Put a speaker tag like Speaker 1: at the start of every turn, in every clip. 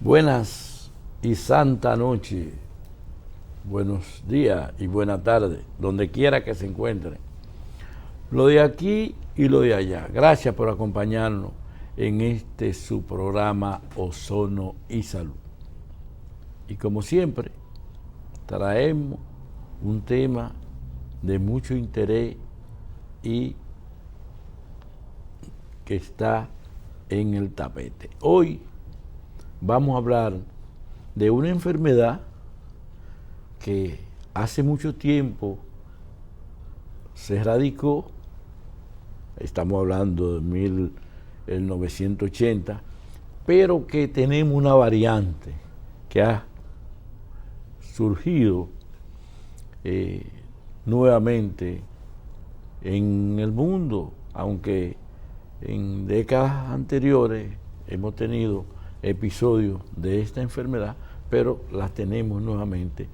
Speaker 1: Buenas y santa noche, buenos días y buena tarde, donde quiera que se encuentren. Lo de aquí y lo de allá. Gracias por acompañarnos en este su programa Ozono y Salud. Y como siempre, traemos un tema de mucho interés y que está en el tapete. Hoy vamos a hablar de una enfermedad que hace mucho tiempo se erradicó, estamos hablando de 1980, pero que tenemos una variante que ha surgido nuevamente en el mundo, aunque en décadas anteriores hemos tenido episodios de esta enfermedad, pero las tenemos nuevamente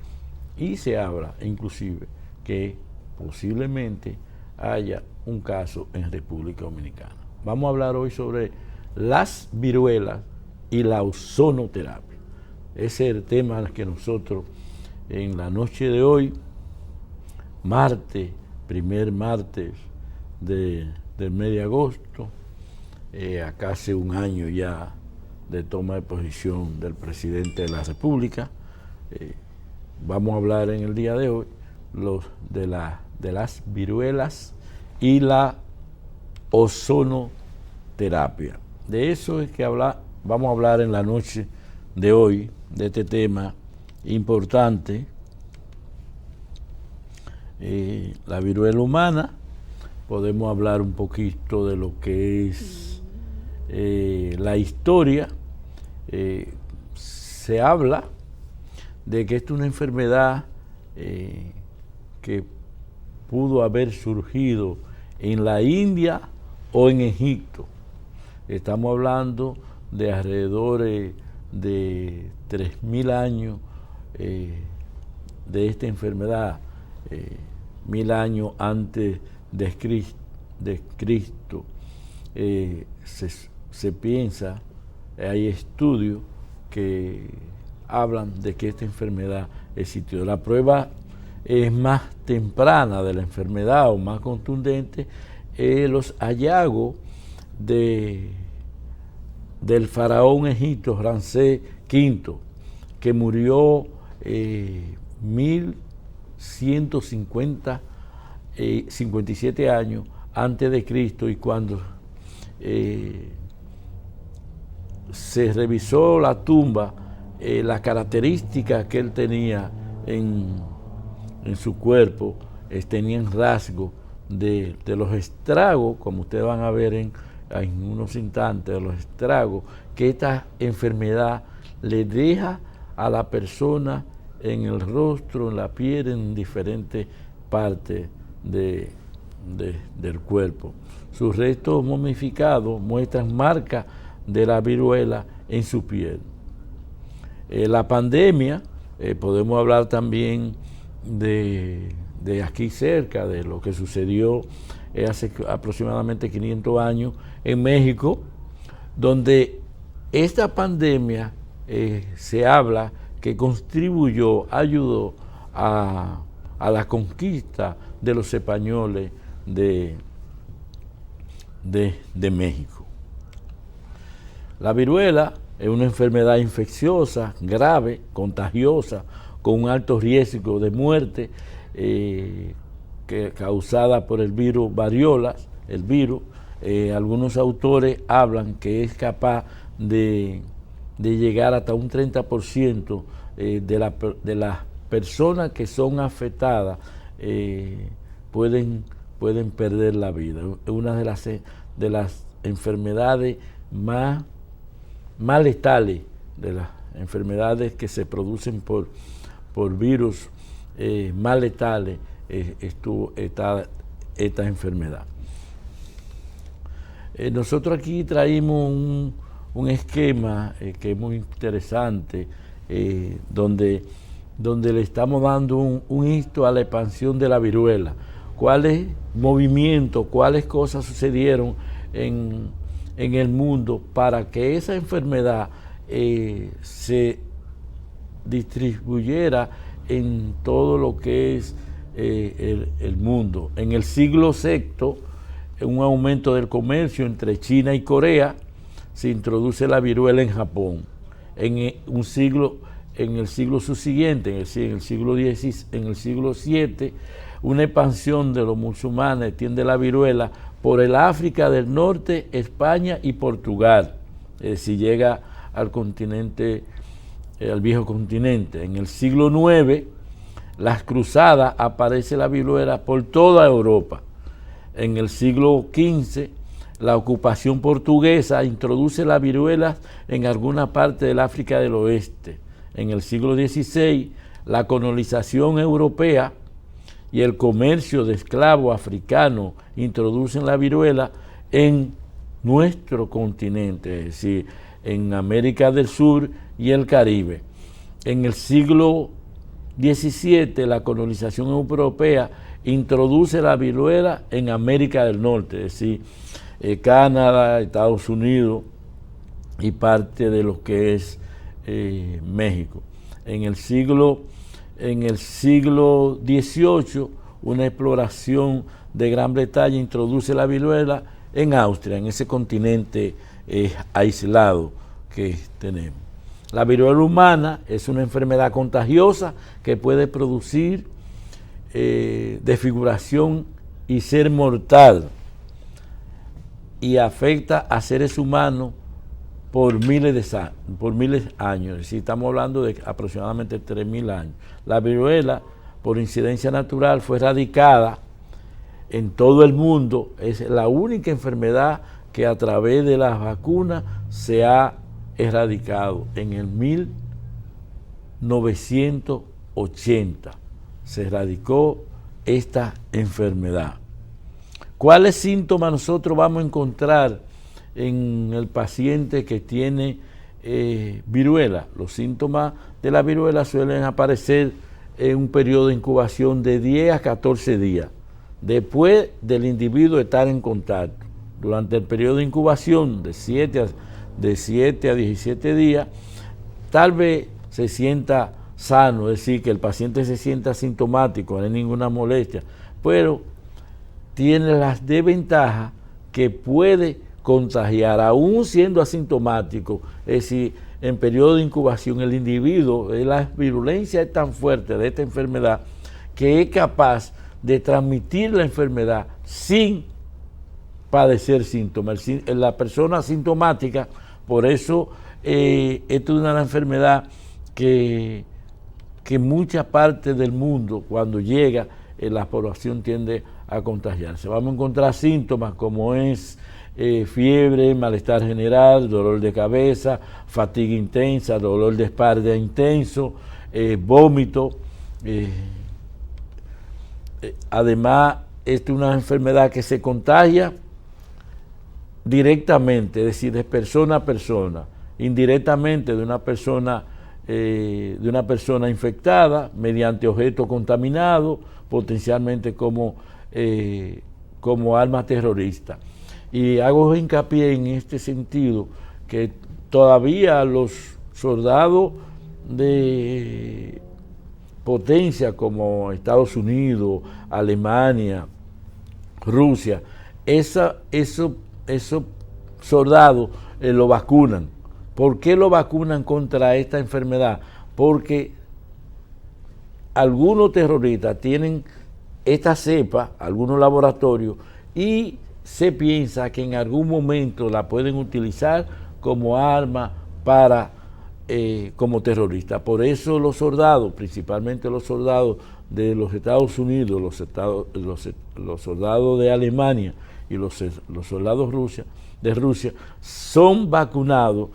Speaker 1: y se habla inclusive que posiblemente haya un caso en República Dominicana. Vamos a hablar hoy sobre las viruelas y la ozonoterapia. Ese es el tema que nosotros en la noche de hoy, primer martes del mes de agosto, acá hace un año ya de toma de posición del presidente de la República. Vamos a hablar en el día de hoy de las viruelas y la ozonoterapia. De eso es que vamos a hablar en la noche de hoy, de este tema importante. La viruela humana, podemos hablar un poquito de lo que es la historia. Se habla de que esta es una enfermedad que pudo haber surgido en la India o en Egipto. Estamos hablando de alrededor de 3.000 años de esta enfermedad, 1.000 años antes de Cristo. Se piensa, hay estudios que hablan de que esta enfermedad existió. La prueba es más temprana de la enfermedad o más contundente, los hallazgos del faraón egipcio Ramsés V, que murió 1157 años antes de Cristo, y cuando se revisó la tumba, las características que él tenía en su cuerpo tenían rasgos de los estragos, como ustedes van a ver en unos instantes, de los estragos que esta enfermedad le deja a la persona en el rostro, en la piel, en diferentes partes del cuerpo. Sus restos momificados muestran marcas de la viruela en su piel. La pandemia, podemos hablar también de aquí cerca, de lo que sucedió hace aproximadamente 500 años en México, donde esta pandemia se habla que ayudó a la conquista de los españoles de México. La viruela es una enfermedad infecciosa, grave, contagiosa, con un alto riesgo de muerte, causada por el virus variolas. Algunos autores hablan que es capaz de llegar hasta un 30% de las personas que son afectadas pueden perder la vida. Es una de las enfermedades más letales, de las enfermedades que se producen por virus más letales, esta enfermedad. Nosotros aquí traímos un esquema que es muy interesante, donde le estamos dando un hito a la expansión de la viruela. ¿Cuáles movimientos, cuáles cosas sucedieron en el mundo para que esa enfermedad se distribuyera en todo lo que es el mundo? En el siglo VI, un aumento del comercio entre China y Corea, se introduce la viruela en Japón. En el siglo subsiguiente, en el siglo VII, una expansión de los musulmanes extiende la viruela por el África del Norte, España y Portugal. Es decir, llega al continente, al viejo continente. En el siglo IX, las cruzadas, aparece la viruela por toda Europa. En el siglo XV, la ocupación portuguesa introduce la viruela en alguna parte del África del Oeste. En el siglo XVI, la colonización europea y el comercio de esclavos africanos introducen la viruela en nuestro continente, es decir, en América del Sur y el Caribe. En el siglo XVII, la colonización europea introduce la viruela en América del Norte, es decir, Canadá, Estados Unidos y parte de lo que es México. En el siglo XVIII, una exploración de Gran Bretaña introduce la viruela en Austria, en ese continente aislado que tenemos. La viruela humana es una enfermedad contagiosa que puede producir desfiguración y ser mortal, y afecta a seres humanos por miles de años. Es decir, estamos hablando de aproximadamente 3.000 años. La viruela, por incidencia natural, fue erradicada en todo el mundo. Es la única enfermedad que a través de las vacunas se ha erradicado. En el 1980 se erradicó esta enfermedad. ¿Cuáles síntomas nosotros vamos a encontrar en el paciente que tiene viruela? Los síntomas de la viruela suelen aparecer en un periodo de incubación de 10 a 14 días, después del individuo estar en contacto. Durante el periodo de incubación de 7 a 17 días, tal vez se sienta sano, es decir, que el paciente se sienta asintomático, no hay ninguna molestia, pero tiene las desventajas que puede contagiar, aún siendo asintomático. Es decir, en periodo de incubación el individuo, la virulencia es tan fuerte de esta enfermedad que es capaz de transmitir la enfermedad sin padecer síntomas. La persona asintomática, por eso esto es una enfermedad que muchas partes del mundo, cuando llega, la población tiende a contagiarse. Vamos a encontrar síntomas como es fiebre, malestar general, dolor de cabeza, fatiga intensa, dolor de espalda intenso, vómito. Además, esta es una enfermedad que se contagia directamente, es decir, de persona a persona, indirectamente de una persona infectada mediante objetos contaminados, potencialmente como arma terrorista. Y hago hincapié en este sentido que todavía los soldados de potencia como Estados Unidos, Alemania, Rusia, esos soldados lo vacunan. ¿Por qué lo vacunan contra esta enfermedad? Porque algunos terroristas tienen esta cepa, algunos laboratorios, y se piensa que en algún momento la pueden utilizar como arma para como terroristas. Por eso los soldados, principalmente los soldados de los Estados Unidos, los soldados de Alemania y los soldados de Rusia, son vacunados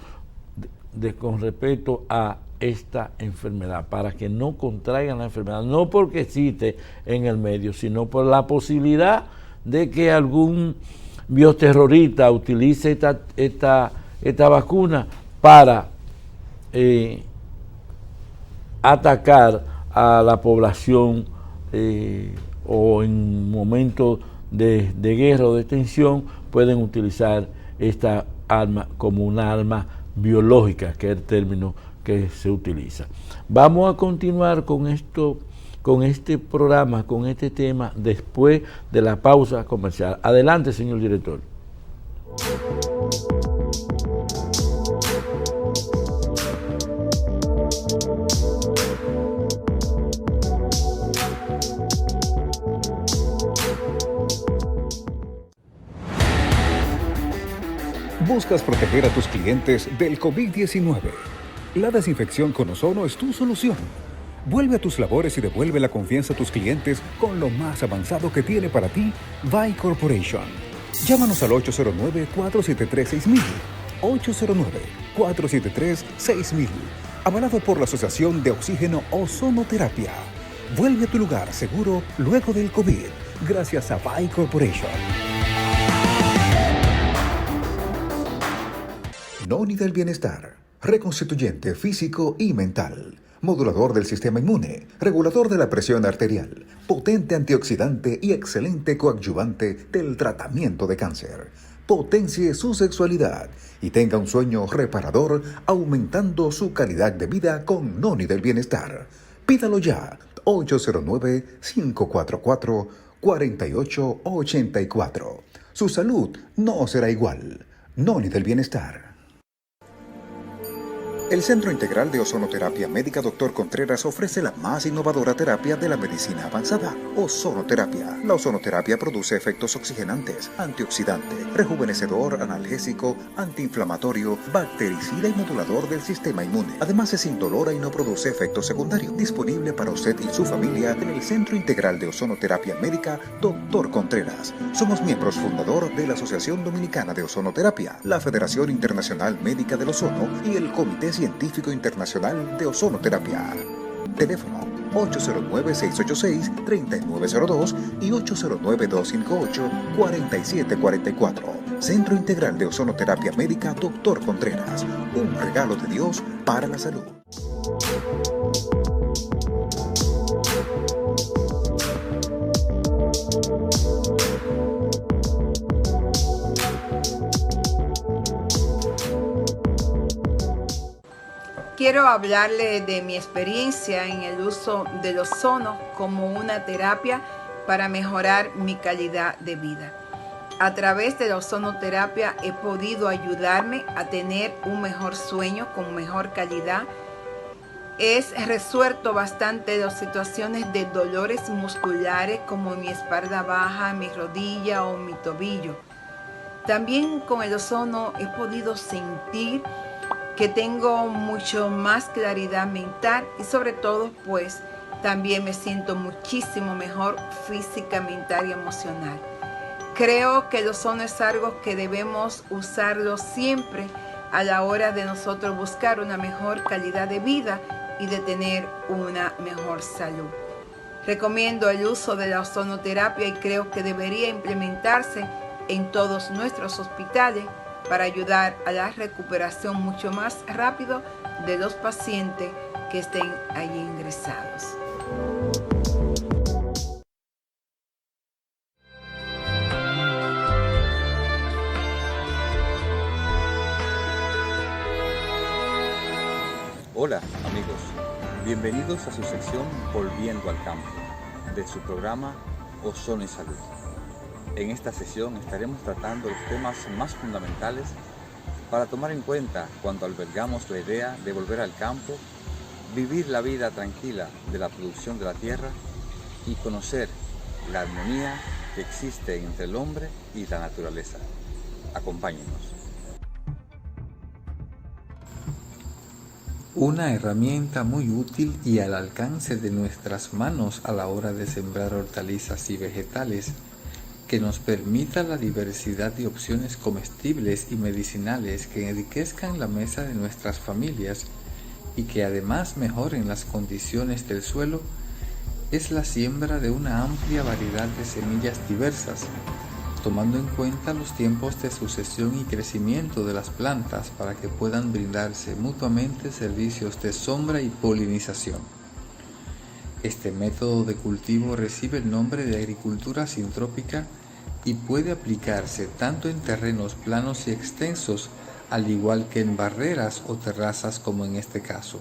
Speaker 1: con respecto a esta enfermedad, para que no contraigan la enfermedad, no porque existe en el medio, sino por la posibilidad de que algún bioterrorista utilice esta vacuna para atacar a la población o en momentos de guerra o de tensión pueden utilizar esta arma como una arma biológica, que es el término que se utiliza. Vamos a continuar con este programa, con este tema, después de la pausa comercial. Adelante, señor director.
Speaker 2: ¿Buscas proteger a tus clientes del COVID-19? La desinfección con ozono es tu solución. Vuelve a tus labores y devuelve la confianza a tus clientes con lo más avanzado que tiene para ti VAI Corporation. Llámanos al 809-473-6000. 809-473-6000. Avalado por la Asociación de Oxígeno Ozonoterapia. Vuelve a tu lugar seguro luego del COVID, gracias a VAI Corporation. Noni del Bienestar, reconstituyente físico y mental, modulador del sistema inmune, regulador de la presión arterial, potente antioxidante y excelente coadyuvante del tratamiento de cáncer. Potencie su sexualidad y tenga un sueño reparador, aumentando su calidad de vida con Noni del Bienestar. Pídalo ya, 809-544-4884. Su salud no será igual. Noni del Bienestar. El Centro Integral de Ozonoterapia Médica Dr. Contreras ofrece la más innovadora terapia de la medicina avanzada, ozonoterapia. La ozonoterapia produce efectos oxigenantes, antioxidante, rejuvenecedor, analgésico, antiinflamatorio, bactericida y modulador del sistema inmune. Además es indolora y no produce efectos secundarios. Disponible para usted y su familia en el Centro Integral de Ozonoterapia Médica Dr. Contreras. Somos miembros fundador de la Asociación Dominicana de Ozonoterapia, la Federación Internacional Médica del Ozono y el Comité Científico Internacional de Ozonoterapia. Teléfono 809-686-3902 y 809-258-4744. Centro Integral de Ozonoterapia Médica Dr. Contreras. Un regalo de Dios para la salud.
Speaker 3: Quiero hablarle de mi experiencia en el uso del ozono como una terapia para mejorar mi calidad de vida. A través de la ozonoterapia he podido ayudarme a tener un mejor sueño con mejor calidad. He resuelto bastante las situaciones de dolores musculares como mi espalda baja, mi rodilla o mi tobillo. También con el ozono he podido sentir que tengo mucho más claridad mental y sobre todo pues también me siento muchísimo mejor física, mental y emocional. Creo que el ozono es algo que debemos usarlo siempre a la hora de nosotros buscar una mejor calidad de vida y de tener una mejor salud. Recomiendo el uso de la ozonoterapia y creo que debería implementarse en todos nuestros hospitales para ayudar a la recuperación mucho más rápido de los pacientes que estén allí ingresados.
Speaker 4: Hola amigos, bienvenidos a su sección Volviendo al Campo, de su programa Ozono y Salud. En esta sesión estaremos tratando los temas más fundamentales para tomar en cuenta cuando albergamos la idea de volver al campo, vivir la vida tranquila de la producción de la tierra y conocer la armonía que existe entre el hombre y la naturaleza. Acompáñenos.
Speaker 5: una herramienta muy útil y al alcance de nuestras manos a la hora de sembrar hortalizas y vegetales, que nos permita la diversidad de opciones comestibles y medicinales que enriquezcan la mesa de nuestras familias y que además mejoren las condiciones del suelo, es la siembra de una amplia variedad de semillas diversas, tomando en cuenta los tiempos de sucesión y crecimiento de las plantas para que puedan brindarse mutuamente servicios de sombra y polinización. Este método de cultivo recibe el nombre de agricultura sintrópica y puede aplicarse tanto en terrenos planos y extensos, al igual que en barreras o terrazas como en este caso.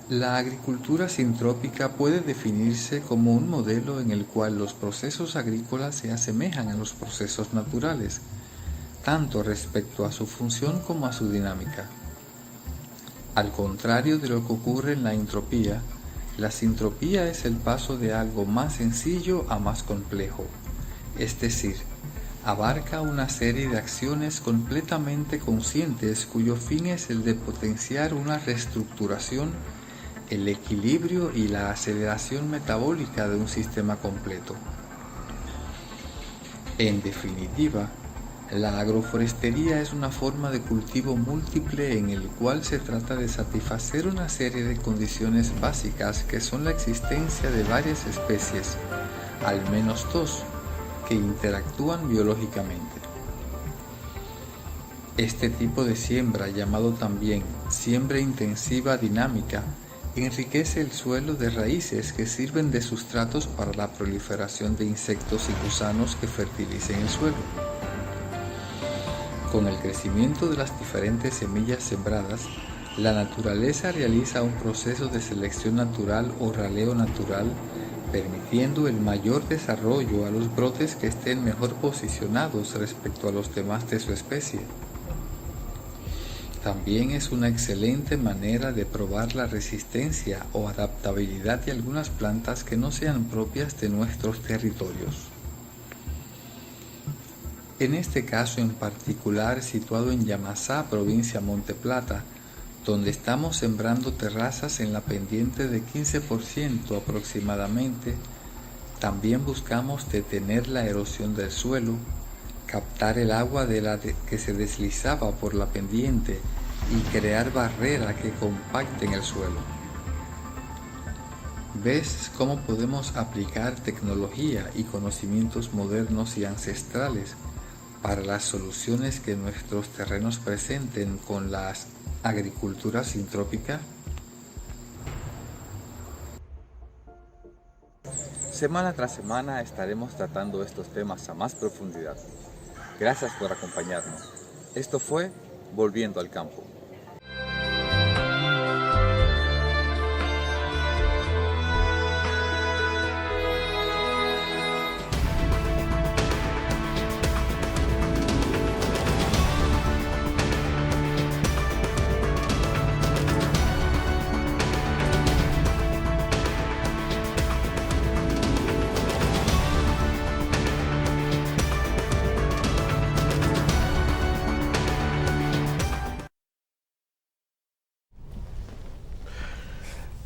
Speaker 5: La agricultura sintrópica puede definirse como un modelo en el cual los procesos agrícolas se asemejan a los procesos naturales, tanto respecto a su función como a su dinámica. Al contrario de lo que ocurre en la entropía, la sintropía es el paso de algo más sencillo a más complejo, es decir, abarca una serie de acciones completamente conscientes cuyo fin es el de potenciar una reestructuración, el equilibrio y la aceleración metabólica de un sistema completo. En definitiva, la agroforestería es una forma de cultivo múltiple en el cual se trata de satisfacer una serie de condiciones básicas que son la existencia de varias especies, al menos dos, que interactúan biológicamente. Este tipo de siembra, llamado también siembra intensiva dinámica, enriquece el suelo de raíces que sirven de sustratos para la proliferación de insectos y gusanos que fertilicen el suelo. Con el crecimiento de las diferentes semillas sembradas, la naturaleza realiza un proceso de selección natural o raleo natural, permitiendo el mayor desarrollo a los brotes que estén mejor posicionados respecto a los demás de su especie. También es una excelente manera de probar la resistencia o adaptabilidad de algunas plantas que no sean propias de nuestros territorios. En este caso en particular, situado en Yamasá, provincia Monte Plata, donde estamos sembrando terrazas en la pendiente de 15% aproximadamente, también buscamos detener la erosión del suelo, captar el agua que se deslizaba por la pendiente y crear barreras que compacten el suelo. ¿Ves cómo podemos aplicar tecnología y conocimientos modernos y ancestrales para las soluciones que nuestros terrenos presenten con la agricultura sintrópica?
Speaker 4: Semana tras semana estaremos tratando estos temas a más profundidad. Gracias por acompañarnos. Esto fue Volviendo al Campo.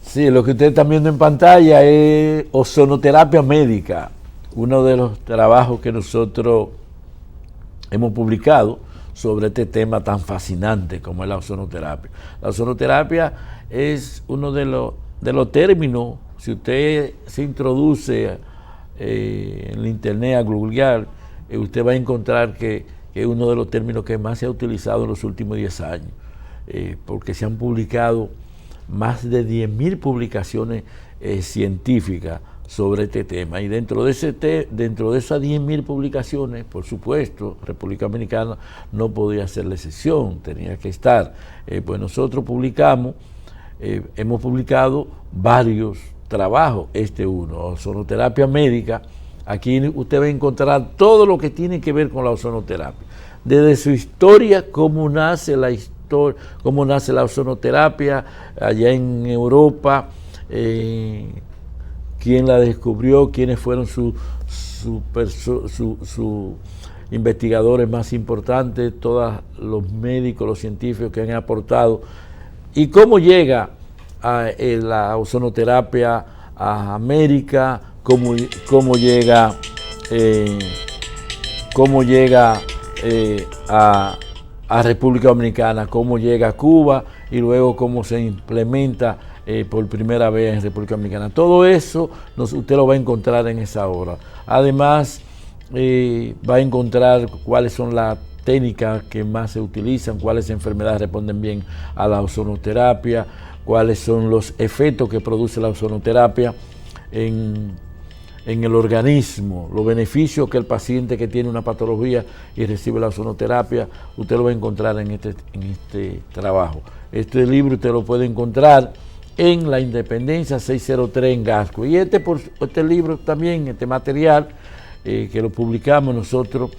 Speaker 1: Sí, lo que ustedes están viendo en pantalla es ozonoterapia médica, uno de los trabajos que nosotros hemos publicado sobre este tema tan fascinante como es la ozonoterapia. La ozonoterapia es uno de los términos, si usted se introduce en el internet a googlear, usted va a encontrar que es uno de los términos que más se ha utilizado en los últimos 10 años, porque se han publicado más de 10.000 publicaciones científicas sobre este tema, y dentro de esas 10.000 publicaciones, por supuesto, República Dominicana no podía ser la excepción, tenía que estar. Pues nosotros hemos publicado varios trabajos, ozonoterapia médica. Aquí usted va a encontrar todo lo que tiene que ver con la ozonoterapia, desde su historia, cómo nace la ozonoterapia allá en Europa, quién la descubrió, quiénes fueron sus investigadores más importantes, todos los médicos, los científicos que han aportado ¿Y cómo llega la ozonoterapia a América? ¿Cómo llega a República Dominicana? ¿Cómo llega a Cuba? Y luego cómo se implementa por primera vez en República Dominicana. Todo eso usted lo va a encontrar en esa obra. Además, va a encontrar cuáles son las técnicas que más se utilizan, cuáles enfermedades responden bien a la ozonoterapia, cuáles son los efectos que produce la ozonoterapia en el organismo, los beneficios que el paciente que tiene una patología y recibe la ozonoterapia, usted lo va a encontrar en este trabajo. Este libro usted lo puede encontrar en la Independencia 603 en Gasco. Y este libro también, este material que lo publicamos nosotros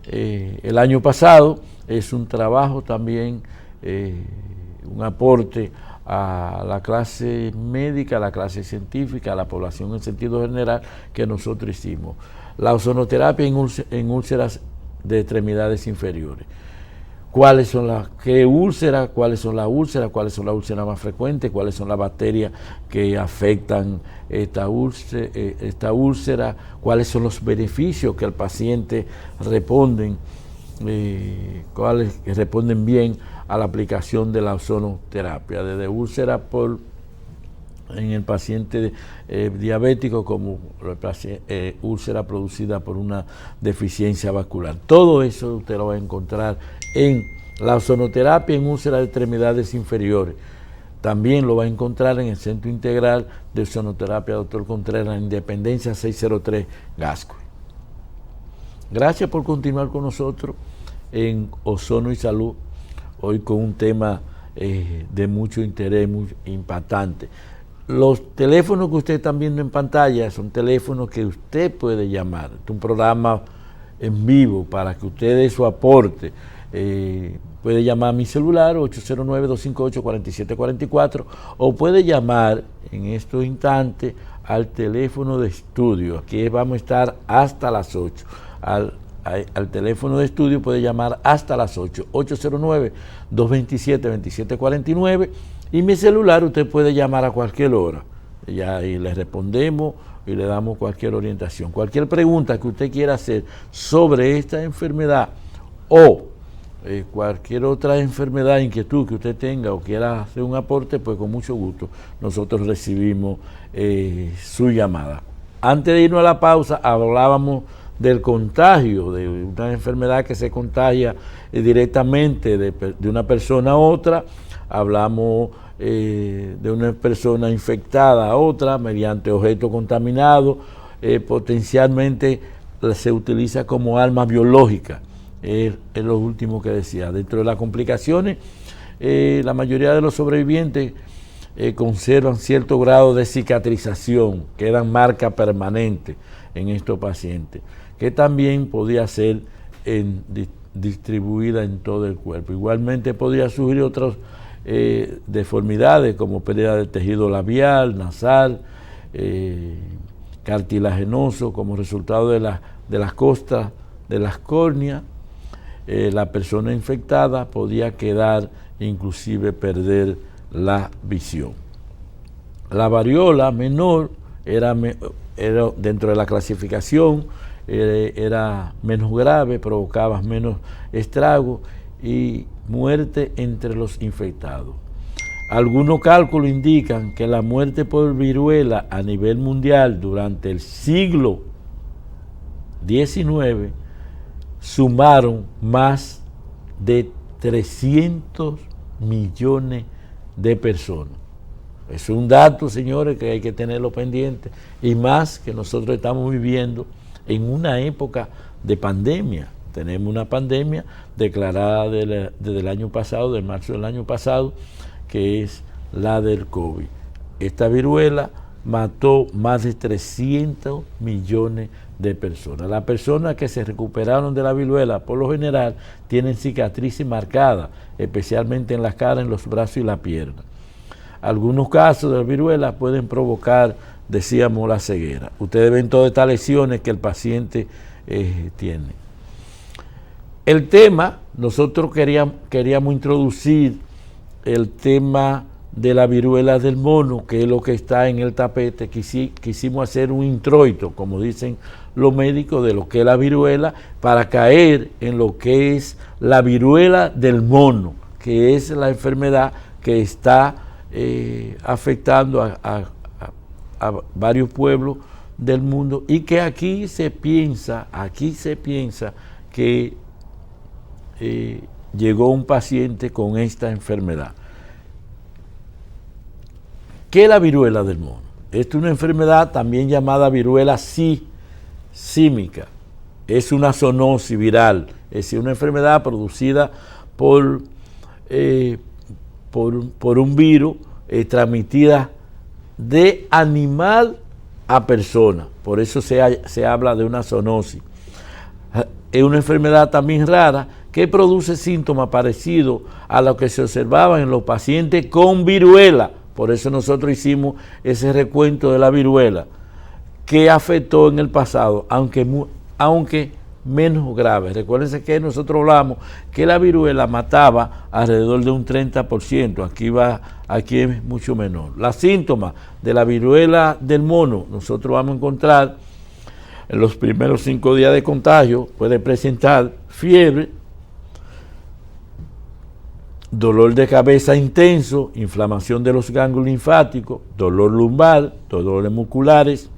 Speaker 1: el año pasado, es un trabajo también, un aporte a la clase médica, a la clase científica, a la población en sentido general que nosotros hicimos. La ozonoterapia en úlceras de extremidades inferiores. ¿Cuáles son las úlceras? ¿Cuáles son las úlceras? ¿Cuáles son las úlceras más frecuentes? ¿Cuáles son las bacterias que afectan esta úlcera? ¿Cuáles son los beneficios que el paciente responden? ¿Cuáles responden bien a la aplicación de la ozonoterapia? Desde úlcera en el paciente diabético como úlcera producida por una deficiencia vascular. Todo eso usted lo va a encontrar en la ozonoterapia en úlceras de extremidades inferiores. También lo va a encontrar en el Centro Integral de Ozonoterapia Dr. Contreras, Independencia 603, Gasco. Gracias por continuar con nosotros en Ozono y Salud, hoy con un tema de mucho interés, muy impactante. Los teléfonos que usted está viendo en pantalla son teléfonos que usted puede llamar. Es un programa en vivo para que usted dé su aporte. Puede llamar a mi celular 809-258-4744 o puede llamar en estos instantes al teléfono de estudio. Aquí vamos a estar hasta las 8. Al teléfono de estudio puede llamar hasta las 8, 809-227-2749, y mi celular usted puede llamar a cualquier hora y le respondemos y le damos cualquier orientación. Cualquier pregunta que usted quiera hacer sobre esta enfermedad o cualquier otra enfermedad, inquietud que usted tenga o quiera hacer un aporte, pues con mucho gusto nosotros recibimos su llamada. Antes de irnos a la pausa, hablábamos del contagio, de una enfermedad que se contagia directamente de una persona a otra. Hablamos de una persona infectada a otra mediante objetos contaminados. Potencialmente se utiliza como arma biológica. Es lo último que decía. Dentro de las complicaciones, la mayoría de los sobrevivientes conservan cierto grado de cicatrización, quedan marcas permanentes en estos pacientes, que también podía ser distribuida en todo el cuerpo. Igualmente podría surgir otras deformidades como pérdida de tejido labial, nasal, cartilaginoso como resultado de las costas de las córneas. La persona infectada podía quedar, inclusive perder la visión. La variola menor era dentro de la clasificación, era menos grave, provocaba menos estragos y muerte entre los infectados. Algunos cálculos indican que la muerte por viruela a nivel mundial durante el siglo XIX sumaron más de 300 millones de personas. Es un dato, señores, que hay que tenerlo pendiente, y más que nosotros estamos viviendo en una época de pandemia. Tenemos una pandemia declarada desde el año pasado, de marzo del año pasado, que es la del COVID. Esta viruela mató más de 300 millones de personas. Las personas que se recuperaron de la viruela, por lo general, tienen cicatrices marcadas, especialmente en la cara, en los brazos y la pierna. Algunos casos de viruela pueden provocar, decíamos, la ceguera. Ustedes ven todas estas lesiones que el paciente tiene. El tema, nosotros queríamos introducir el tema de la viruela del mono, que es lo que está en el tapete. Quisimos hacer un introito, como dicen los médicos, de lo que es la viruela, para caer en lo que es la viruela del mono, que es la enfermedad que está afectando a varios pueblos del mundo, y que aquí se piensa que llegó un paciente con esta enfermedad. ¿Qué es la viruela del mono? Esta es una enfermedad también llamada viruela símica. Es una zoonosis viral, es decir, una enfermedad producida por un virus, transmitida de animal a persona. Por eso se habla de una zoonosis. Es una enfermedad también rara que produce síntomas parecidos a los que se observaban en los pacientes con viruela. Por eso nosotros hicimos ese recuento de la viruela, que afectó en el pasado, aunque menos grave. Recuérdense que nosotros hablamos que la viruela mataba alrededor de un 30%, aquí es mucho menor. Los síntomas de la viruela del mono, nosotros vamos a encontrar en los primeros 5 días de contagio, puede presentar fiebre, dolor de cabeza intenso, inflamación de los ganglios linfáticos, dolor lumbar, dolores musculares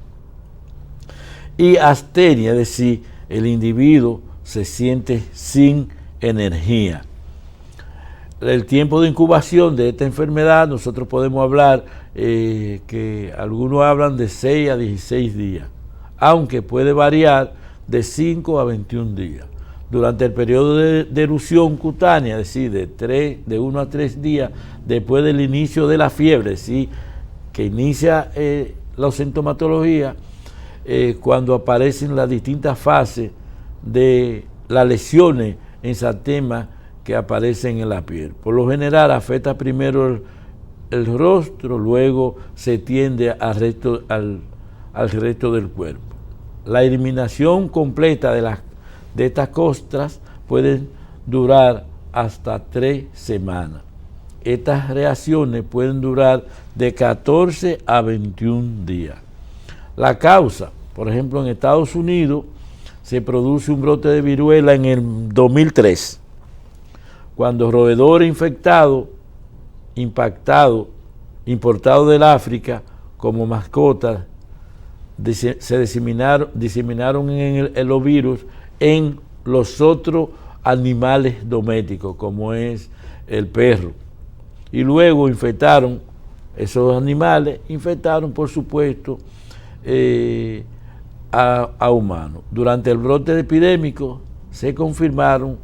Speaker 1: y astenia, es decir, el individuo se siente sin energía. El tiempo de incubación de esta enfermedad, nosotros podemos hablar que algunos hablan de 6 a 16 días, aunque puede variar de 5 a 21 días. Durante el periodo de erupción cutánea, es decir, de 1 a 3 días después del inicio de la fiebre, es decir, que inicia la sintomatología, cuando aparecen las distintas fases de las lesiones en exantemas que aparecen en la piel. Por lo general afecta primero el rostro, luego se tiende al resto del cuerpo. La eliminación completa de estas costras puede durar hasta 3 semanas. Estas reacciones pueden durar de 14 a 21 días. La causa, por ejemplo, en Estados Unidos se produce un brote de viruela en el 2003, cuando roedores importados del África como mascotas, se diseminaron en los virus en los otros animales domésticos, como es el perro. Y luego esos animales infectaron, por supuesto, a humanos. Durante el brote epidémico se confirmaron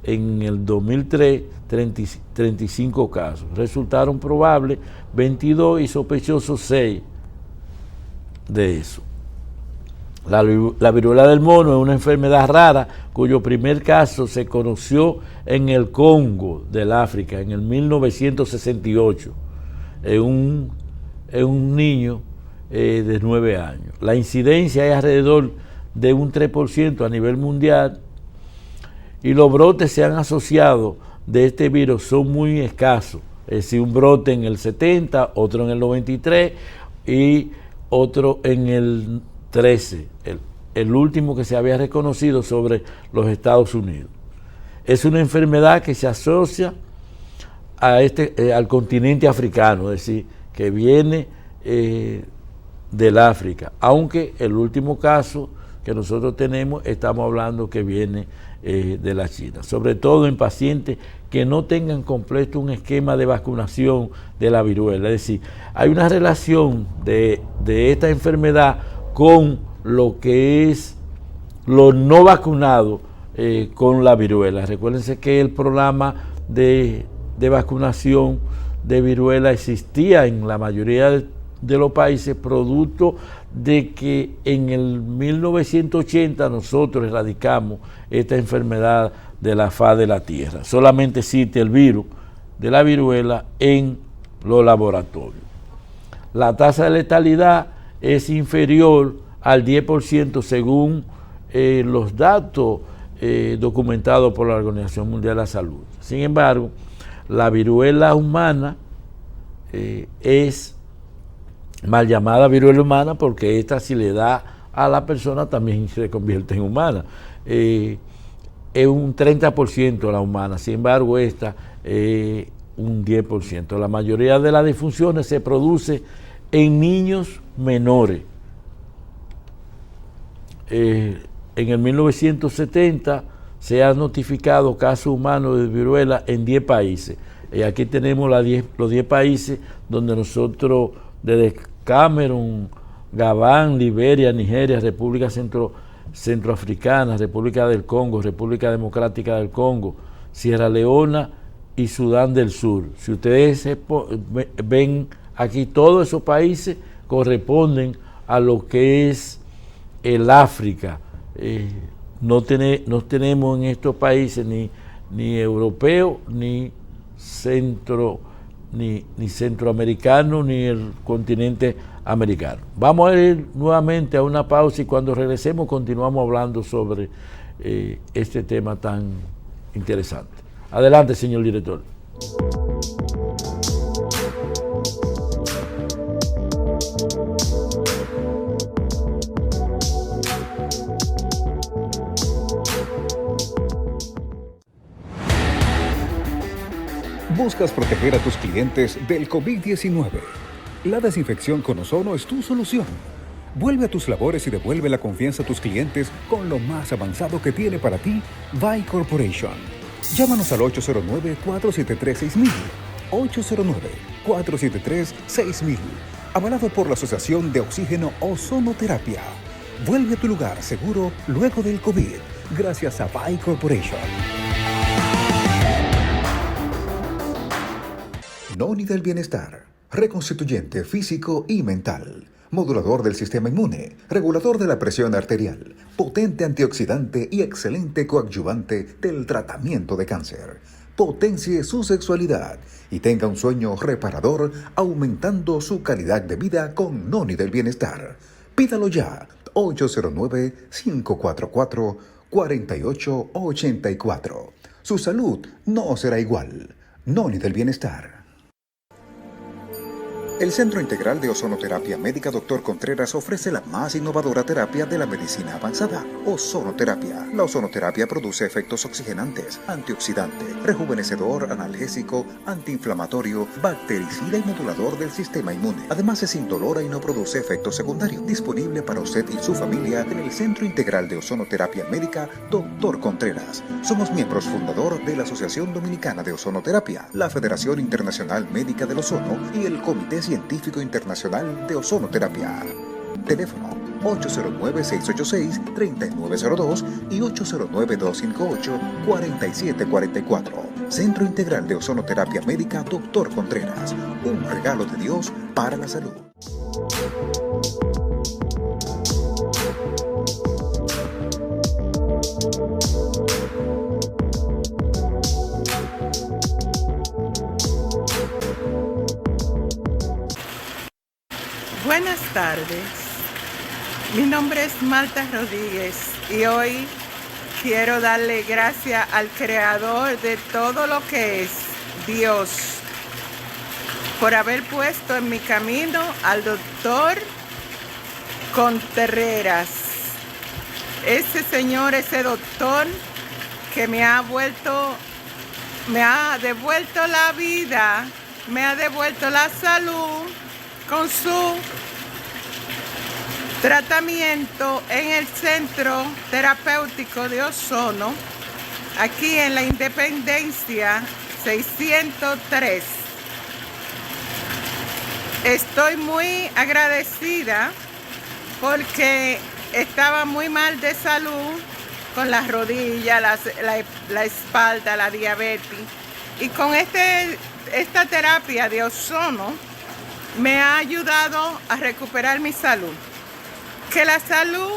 Speaker 1: en el 2003 35 casos. Resultaron probables 22 y sospechosos 6 de eso. La viruela del mono es una enfermedad rara cuyo primer caso se conoció en el Congo del África en el 1968 en un niño de 9 años. La incidencia es alrededor de un 3% a nivel mundial, y los brotes se han asociado de este virus son muy escasos. Es decir, un brote en el 70, otro en el 93 y otro en el 13, el último que se había reconocido sobre los Estados Unidos. Es una enfermedad que se asocia al continente africano, es decir, que viene del África, aunque el último caso que nosotros tenemos, estamos hablando que viene de la China, sobre todo en pacientes que no tengan completo un esquema de vacunación de la viruela. Es decir, hay una relación de esta enfermedad con lo que es los no vacunados con la viruela. Recuérdense que el programa de vacunación de viruela existía en la mayoría de los países, producto de que en el 1980 nosotros erradicamos esta enfermedad de la faz de la tierra. Solamente existe el virus de la viruela en los laboratorios. La tasa de letalidad es inferior al 10% según los datos documentados por la Organización Mundial de la Salud. Sin embargo, la viruela humana es mal llamada viruela humana porque esta, si le da a la persona, también se convierte en humana. Es un 30% la humana, sin embargo esta un 10%. La mayoría de las disfunciones se produce en niños menores. En el 1970 se han notificado casos humanos de viruela en 10 países. Aquí tenemos los 10 países donde nosotros, desde Camerún, Gabán, Liberia, Nigeria, República Centroafricana, República del Congo, República Democrática del Congo, Sierra Leona y Sudán del Sur. Si ustedes ven aquí, todos esos países corresponden a lo que es el África. No tenemos en estos países ni europeos, ni centroamericano, ni el continente americano. Vamos a ir nuevamente a una pausa y cuando regresemos continuamos hablando sobre este tema tan interesante. Adelante, señor director.
Speaker 2: ¿Buscas proteger a tus clientes del COVID-19? La desinfección con ozono es tu solución. Vuelve a tus labores y devuelve la confianza a tus clientes con lo más avanzado que tiene para ti VAI Corporation. Llámanos al 809-473-6000. 809-473-6000. Avalado por la Asociación de Oxígeno Ozonoterapia. Vuelve a tu lugar seguro luego del COVID, gracias a VAI Corporation. Noni del Bienestar, reconstituyente físico y mental, modulador del sistema inmune, regulador de la presión arterial, potente antioxidante y excelente coadyuvante del tratamiento de cáncer. Potencie su sexualidad y tenga un sueño reparador, aumentando su calidad de vida con Noni del Bienestar. Pídalo ya, 809-544-4884. Su salud no será igual. Noni del Bienestar. El Centro Integral de Ozonoterapia Médica Dr. Contreras ofrece la más innovadora terapia de la medicina avanzada, ozonoterapia. La ozonoterapia produce efectos oxigenantes, antioxidante, rejuvenecedor, analgésico, antiinflamatorio, bactericida y modulador del sistema inmune. Además es indolora y no produce efectos secundarios. Disponible para usted y su familia en el Centro Integral de Ozonoterapia Médica Dr. Contreras. Somos miembros fundador de la Asociación Dominicana de Ozonoterapia, la Federación Internacional Médica del Ozono y el Comité Científico Internacional de Ozonoterapia. Teléfono 809-686-3902 y 809-258-4744. Centro Integral de Ozonoterapia Médica Dr. Contreras. Un regalo de Dios para la salud.
Speaker 6: Buenas tardes, mi nombre es Marta Rodríguez y hoy quiero darle gracias al Creador de todo lo que es, Dios, por haber puesto en mi camino al doctor Contreras. Ese señor, ese doctor que me ha devuelto la vida, me ha devuelto la salud con su tratamiento en el Centro Terapéutico de Ozono, aquí en la Independencia 603. Estoy muy agradecida porque estaba muy mal de salud con las rodillas, la espalda, la diabetes. Y con esta terapia de ozono me ha ayudado a recuperar mi salud. Que la salud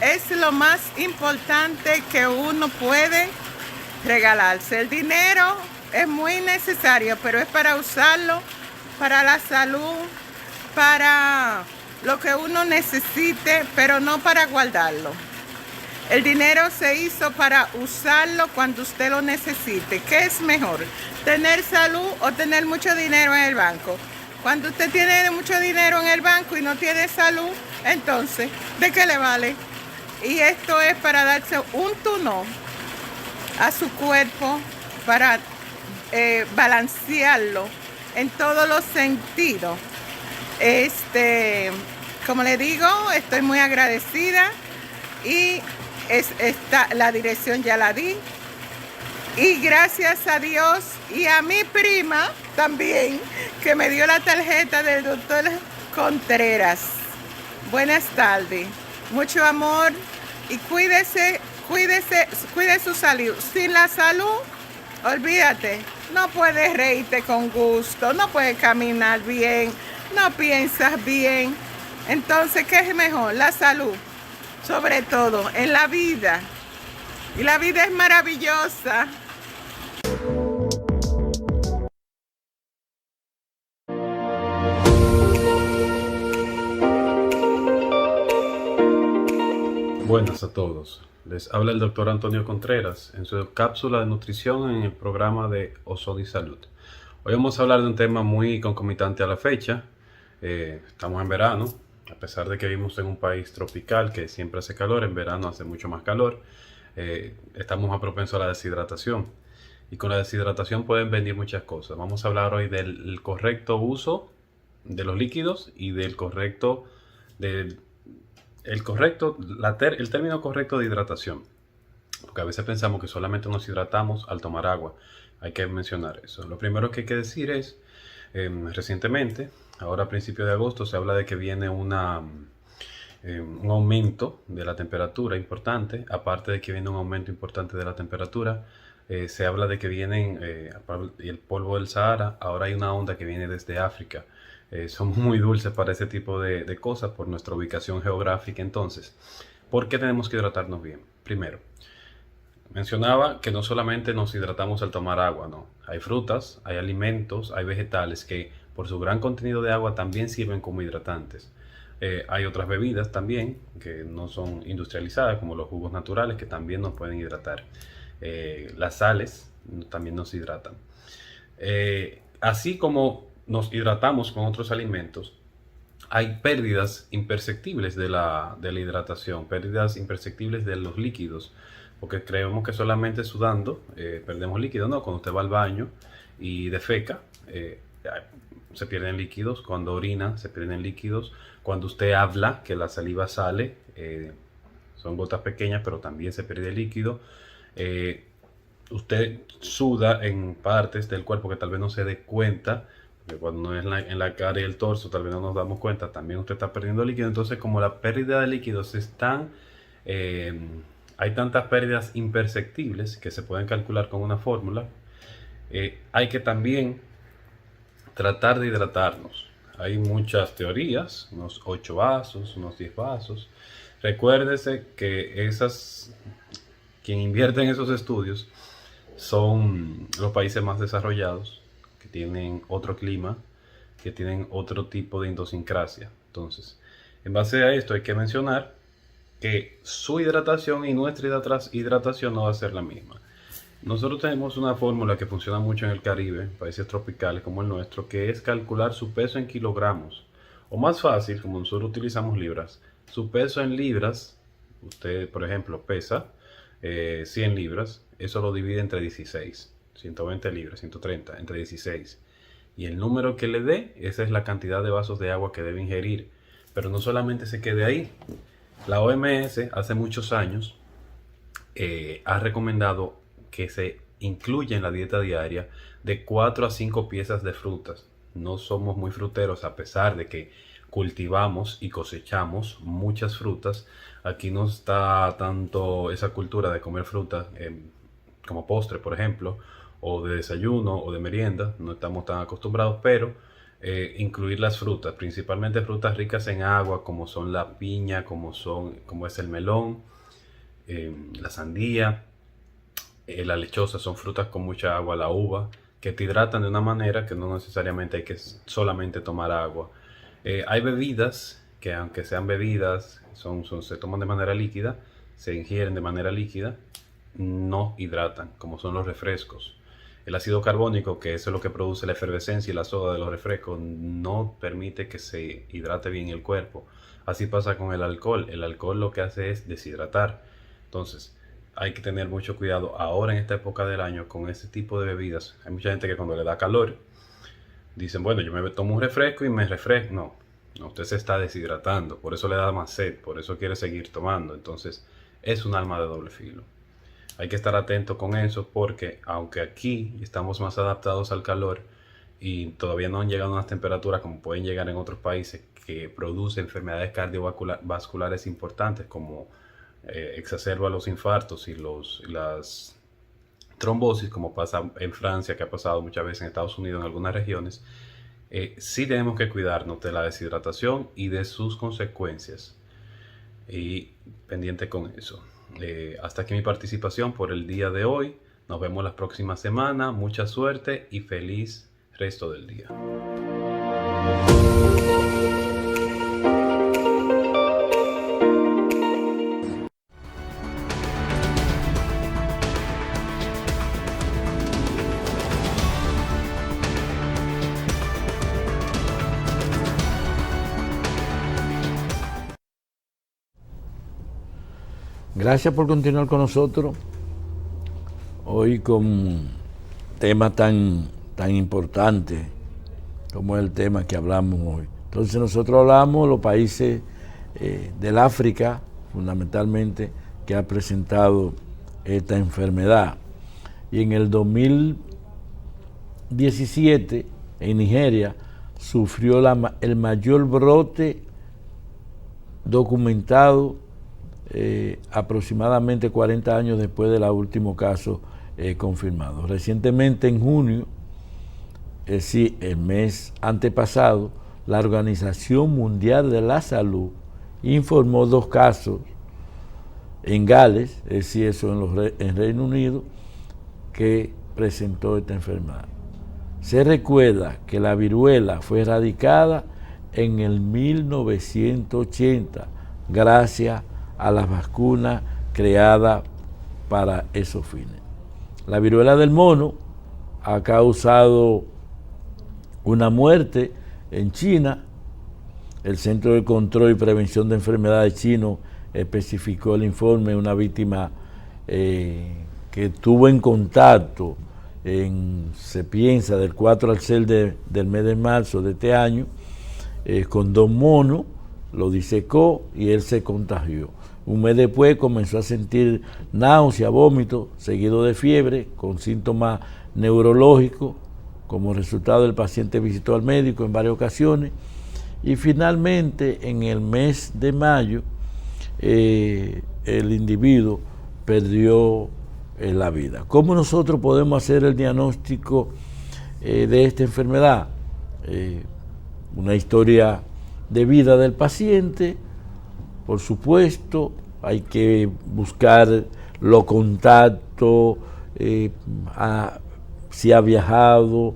Speaker 6: es lo más importante que uno puede regalarse. El dinero es muy necesario, pero es para usarlo para la salud, para lo que uno necesite, pero no para guardarlo. El dinero se hizo para usarlo cuando usted lo necesite. ¿Qué es mejor? ¿Tener salud o tener mucho dinero en el banco? Cuando usted tiene mucho dinero en el banco y no tiene salud, entonces, ¿de qué le vale? Y esto es para darse un turno a su cuerpo, para balancearlo en todos los sentidos. Como le digo, estoy muy agradecida y la dirección ya la di. Y gracias a Dios y a mi prima también, que me dio la tarjeta del doctor Contreras. Buenas tardes, mucho amor y cuídese su salud. Sin la salud, olvídate, no puedes reírte con gusto, no puedes caminar bien, no piensas bien. Entonces, ¿qué es mejor? La salud, sobre todo en la vida. Y la vida es maravillosa.
Speaker 7: Buenas a todos. Les habla el doctor Antonio Contreras en su cápsula de nutrición en el programa de Ozono y Salud. Hoy vamos a hablar de un tema muy concomitante a la fecha. Estamos en verano, a pesar de que vivimos en un país tropical que siempre hace calor, en verano hace mucho más calor. Estamos más propensos a la deshidratación. Y con la deshidratación pueden venir muchas cosas. Vamos a hablar hoy del correcto uso de los líquidos y del el término correcto de hidratación, porque a veces pensamos que solamente nos hidratamos al tomar agua. Hay que mencionar eso. Lo primero que hay que decir es, recientemente, ahora a principios de agosto, se habla de que viene un aumento de la temperatura importante. Aparte de que viene un aumento importante de la temperatura, se habla de que vienen el polvo del Sahara. Ahora hay una onda que viene desde África. Somos muy dulces para ese tipo de cosas por nuestra ubicación geográfica. Entonces, ¿por qué tenemos que hidratarnos bien? Primero, mencionaba que no solamente nos hidratamos al tomar agua, no. Hay frutas, hay alimentos, hay vegetales que por su gran contenido de agua también sirven como hidratantes. Hay otras bebidas también que no son industrializadas, como los jugos naturales, que también nos pueden hidratar. Las sales también nos hidratan. Así como nos hidratamos con otros alimentos, hay pérdidas imperceptibles de la hidratación, pérdidas imperceptibles de los líquidos, porque creemos que solamente sudando perdemos líquidos. No, cuando usted va al baño y defeca, se pierden líquidos. Cuando orina, se pierden líquidos. Cuando usted habla, que la saliva sale, son gotas pequeñas, pero también se pierde líquido. Usted suda en partes del cuerpo que tal vez no se dé cuenta, que cuando no es en la cara y el torso, tal vez no nos damos cuenta, también usted está perdiendo líquido. Entonces, como la pérdida de líquidos hay tantas pérdidas imperceptibles que se pueden calcular con una fórmula, hay que también tratar de hidratarnos. Hay muchas teorías, unos 8 vasos, unos 10 vasos. Recuérdese que quien invierte en esos estudios son los países más desarrollados, que tienen otro clima, que tienen otro tipo de idiosincrasia. Entonces, en base a esto hay que mencionar que su hidratación y nuestra hidratación no va a ser la misma. Nosotros tenemos una fórmula que funciona mucho en el Caribe, países tropicales como el nuestro, que es calcular su peso en kilogramos. O más fácil, como nosotros utilizamos libras, su peso en libras. Usted, por ejemplo, pesa 100 libras, eso lo divide entre 16. 120 libras, 130, entre 16. Y el número que le dé, esa es la cantidad de vasos de agua que debe ingerir. Pero no solamente se quede ahí. La OMS hace muchos años ha recomendado que se incluya en la dieta diaria de 4 a 5 piezas de frutas. No somos muy fruteros, a pesar de que cultivamos y cosechamos muchas frutas. Aquí no está tanto esa cultura de comer fruta como postre, por ejemplo, o de desayuno o de merienda. No estamos tan acostumbrados, pero incluir las frutas, principalmente frutas ricas en agua, como son la piña, como es el melón, la sandía, la lechosa, son frutas con mucha agua, la uva, que te hidratan de una manera que no necesariamente hay que solamente tomar agua. Hay bebidas que, aunque sean bebidas, se toman de manera líquida, se ingieren de manera líquida no hidratan, como son los refrescos. El ácido carbónico, que eso es lo que produce la efervescencia y la soda de los refrescos, no permite que se hidrate bien el cuerpo. Así pasa con el alcohol. El alcohol lo que hace es deshidratar. Entonces, hay que tener mucho cuidado ahora en esta época del año con ese tipo de bebidas. Hay mucha gente que cuando le da calor, dicen, bueno, yo me tomo un refresco y me refresco. No, usted se está deshidratando. Por eso le da más sed, por eso quiere seguir tomando. Entonces, es un arma de doble filo. Hay que estar atento con eso porque aunque aquí estamos más adaptados al calor y todavía no han llegado a unas temperaturas como pueden llegar en otros países que producen enfermedades cardiovasculares importantes como exacerba los infartos y las trombosis, como pasa en Francia, que ha pasado muchas veces en Estados Unidos en algunas regiones, sí tenemos que cuidarnos de la deshidratación y de sus consecuencias. Y pendiente con eso. Hasta aquí mi participación por el día de hoy. Nos vemos la próxima semana. Mucha suerte y feliz resto del día.
Speaker 1: Gracias por continuar con nosotros hoy con un tema tan importante como es el tema que hablamos hoy. Entonces nosotros hablamos de los países del África, fundamentalmente, que ha presentado esta enfermedad. Y en el 2017, en Nigeria, sufrió el mayor brote documentado aproximadamente 40 años después del último caso confirmado. Recientemente, en junio, el mes antepasado, la Organización Mundial de la Salud informó 2 casos en Gales, es decir, eso en Reino Unido, que presentó esta enfermedad. Se recuerda que la viruela fue erradicada en el 1980 gracias a las vacunas creadas para esos fines. La viruela del mono ha causado una muerte en China. El Centro de Control y Prevención de Enfermedades chino especificó el informe, una víctima que tuvo en contacto se piensa del 4 al 6 del mes de marzo de este año con 2 monos, lo disecó y él se contagió. Un mes después comenzó a sentir náusea, vómito, seguido de fiebre, con síntomas neurológicos. Como resultado, el paciente visitó al médico en varias ocasiones y finalmente en el mes de mayo el individuo perdió la vida. ¿Cómo nosotros podemos hacer el diagnóstico de esta enfermedad? Una historia de vida del paciente. Por supuesto, hay que buscar los contactos, si ha viajado,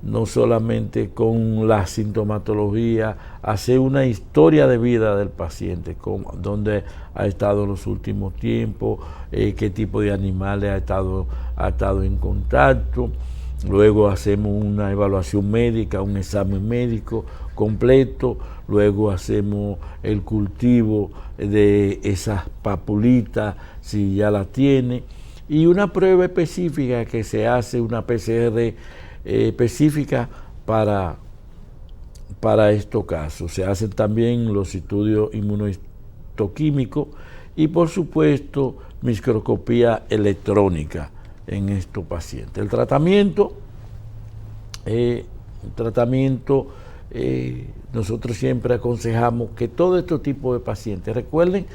Speaker 1: no solamente con la sintomatología, hacer una historia de vida del paciente, dónde ha estado en los últimos tiempos, qué tipo de animales ha estado en contacto. Luego hacemos una evaluación médica, un examen médico completo, luego hacemos el cultivo de esas papulitas, si ya la tiene, y una prueba específica que se hace, una PCR específica para estos casos. Se hacen también los estudios inmunohistoquímicos y, por supuesto, microscopía electrónica en estos pacientes. El tratamiento, nosotros siempre aconsejamos que todo este tipo de pacientes, recuerden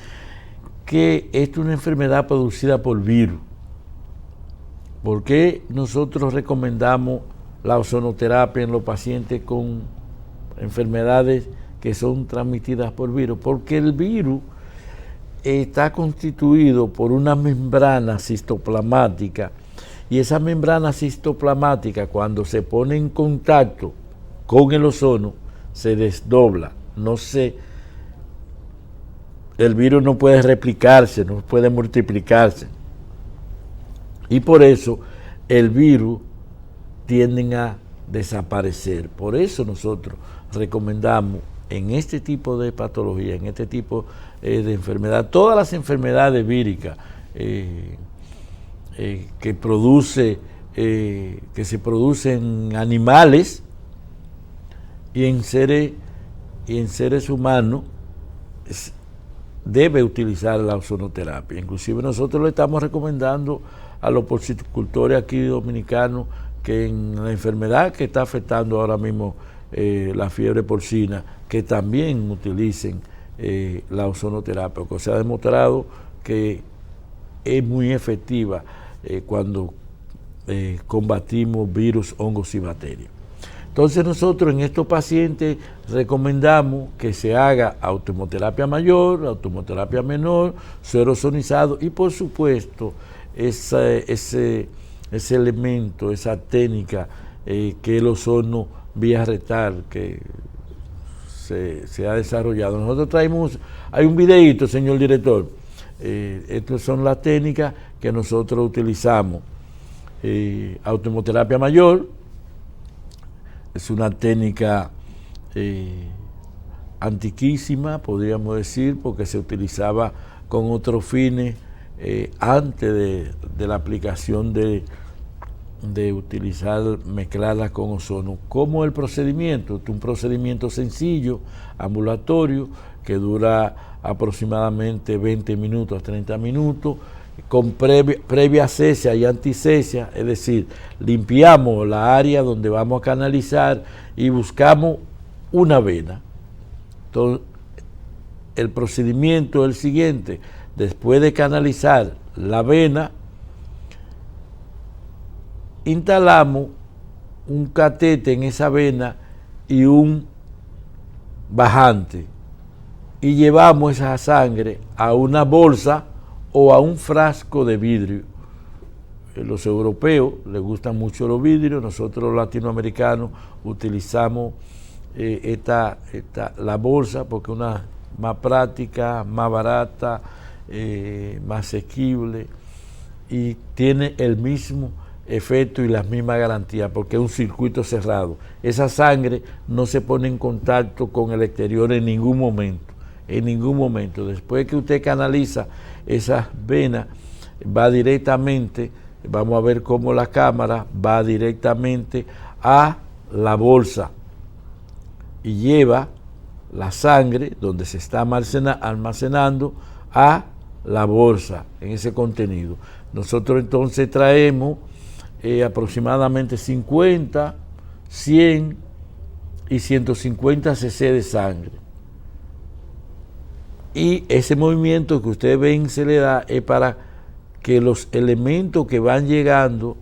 Speaker 1: que esta es una enfermedad producida por virus. ¿Por qué nosotros recomendamos la ozonoterapia en los pacientes con enfermedades que son transmitidas por virus? Porque el virus está constituido por una membrana citoplasmática y esa membrana citoplasmática, cuando se pone en contacto con el ozono, se desdobla, no se el virus no puede replicarse, no puede multiplicarse. Y por eso el virus tienden a desaparecer. Por eso nosotros recomendamos en este tipo de patología, en este tipo de enfermedad, todas las enfermedades víricas que se producen en animales y en seres humanos, debe utilizar la ozonoterapia. Inclusive nosotros le estamos recomendando a los porcicultores aquí dominicanos que en la enfermedad que está afectando ahora mismo la fiebre porcina, que también utilicen la ozonoterapia, porque se ha demostrado que es muy efectiva cuando combatimos virus, hongos y bacterias. Entonces nosotros en estos pacientes recomendamos que se haga autohemoterapia mayor, autohemoterapia menor, suero ozonizado y por supuesto ese elemento, esa técnica que es el ozono vía rectal que se ha desarrollado. Nosotros traemos, hay un videíto, señor director, estas son las técnicas que nosotros utilizamos. Autohemoterapia mayor, es una técnica antiquísima, podríamos decir, porque se utilizaba con otros fines antes de la aplicación de utilizar, mezclarla con ozono. ¿Cómo el procedimiento? Es un procedimiento sencillo, ambulatorio, que dura aproximadamente 20 minutos a 30 minutos, con previa asepsia y antisepsia, es decir, limpiamos la área donde vamos a canalizar y buscamos una vena. Entonces, el procedimiento es el siguiente: después de canalizar la vena, instalamos un catete en esa vena y un bajante y llevamos esa sangre a una bolsa o a un frasco de vidrio. Los europeos les gustan mucho los vidrios, nosotros los latinoamericanos utilizamos la bolsa porque es una más práctica, más barata, más asequible y tiene el mismo efecto y las mismas garantías porque es un circuito cerrado. Esa sangre no se pone en contacto con el exterior en ningún momento. En ningún momento. Después que usted canaliza esas venas, va directamente, vamos a ver cómo la cámara va directamente a la bolsa y lleva la sangre donde se está almacenando a la bolsa en ese contenido. Nosotros entonces traemos aproximadamente 50, 100 y 150 cc de sangre. Y ese movimiento que ustedes ven se le da es para que los elementos que van llegando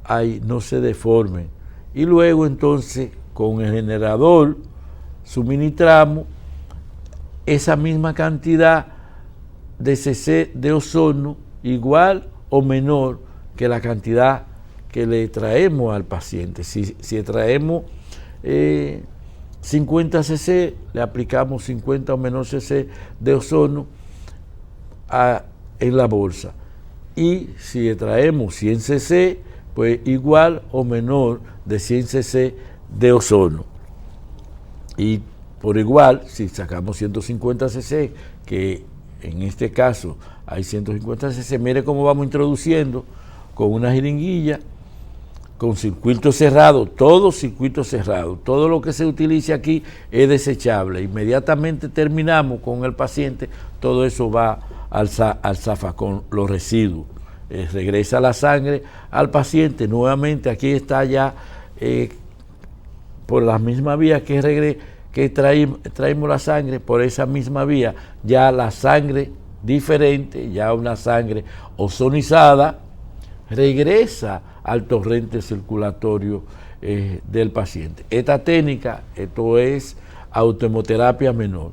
Speaker 1: ahí no se deformen. Y luego entonces con el generador suministramos esa misma cantidad de cc de ozono, igual o menor que la cantidad que le traemos al paciente. Si traemos 50 cc, le aplicamos 50 o menor cc de ozono en la bolsa. Y si le traemos 100 cc, pues igual o menor de 100 cc de ozono. Y por igual, si sacamos 150 cc, que en este caso hay 150 cc, mire cómo vamos introduciendo con una jeringuilla, con circuito cerrado, todo circuito cerrado, todo lo que se utilice aquí es desechable. Inmediatamente terminamos con el paciente, todo eso va al zafacón, los residuos. Regresa la sangre al paciente, nuevamente aquí está ya por la misma vía que traemos la sangre, por esa misma vía, ya la sangre diferente, ya una sangre ozonizada, regresa al torrente circulatorio del paciente. Esta técnica, esto es autohemoterapia menor.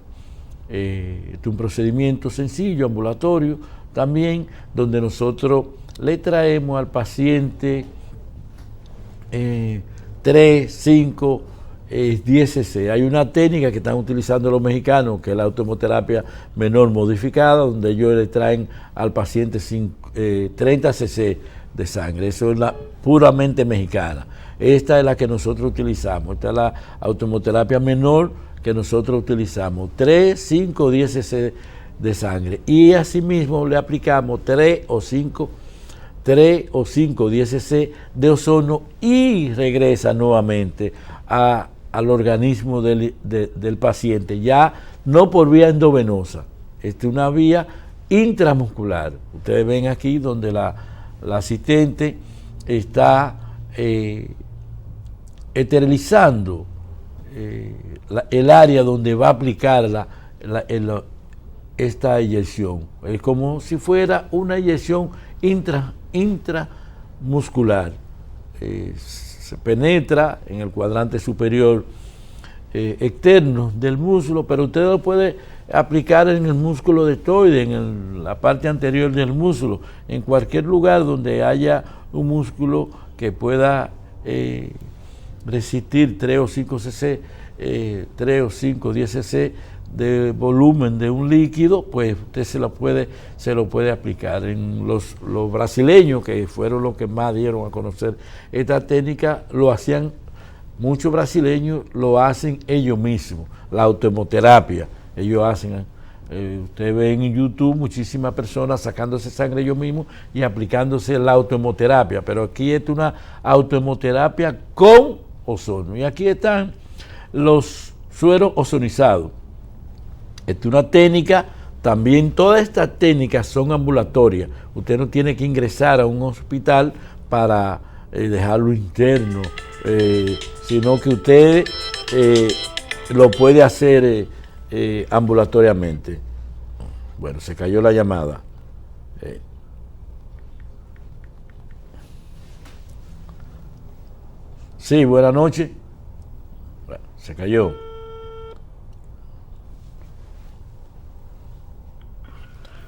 Speaker 1: Es un procedimiento sencillo, ambulatorio, también donde nosotros le traemos al paciente 3, 5 10 cc. Hay una técnica que están utilizando los mexicanos, que es la autohemoterapia menor modificada, donde ellos le traen al paciente 30 cc de sangre. Eso es la puramente mexicana. Esta es la que nosotros utilizamos. Esta es la autohemoterapia menor que nosotros utilizamos. 3, 5, 10 cc de sangre. Y asimismo le aplicamos 3 o 5, 10 cc de ozono y regresa nuevamente al organismo del paciente, ya no por vía endovenosa. Esta es una vía intramuscular. Ustedes ven aquí donde la asistente está esterilizando el área donde va a aplicar esta inyección. Es como si fuera una inyección intramuscular. Se penetra en el cuadrante superior externo del músculo, pero usted lo puede aplicar en el músculo deltoide, en la parte anterior del músculo, en cualquier lugar donde haya un músculo que pueda resistir 3 o 5 cc, 3 o 5, 10 cc de volumen de un líquido, pues usted se lo puede aplicar. En los brasileños, que fueron los que más dieron a conocer esta técnica, lo hacían, muchos brasileños lo hacen ellos mismos, la autohemoterapia. Ellos hacen, ustedes ven en YouTube muchísimas personas sacándose sangre ellos mismos y aplicándose la autohemoterapia, pero aquí es una autohemoterapia con ozono. Y aquí están los sueros ozonizados. Esta es una técnica, también todas estas técnicas son ambulatorias. Usted no tiene que ingresar a un hospital para dejarlo interno, sino que usted lo puede hacer ambulatoriamente. Bueno, se cayó la llamada. Sí, buenas noches. Bueno, se cayó.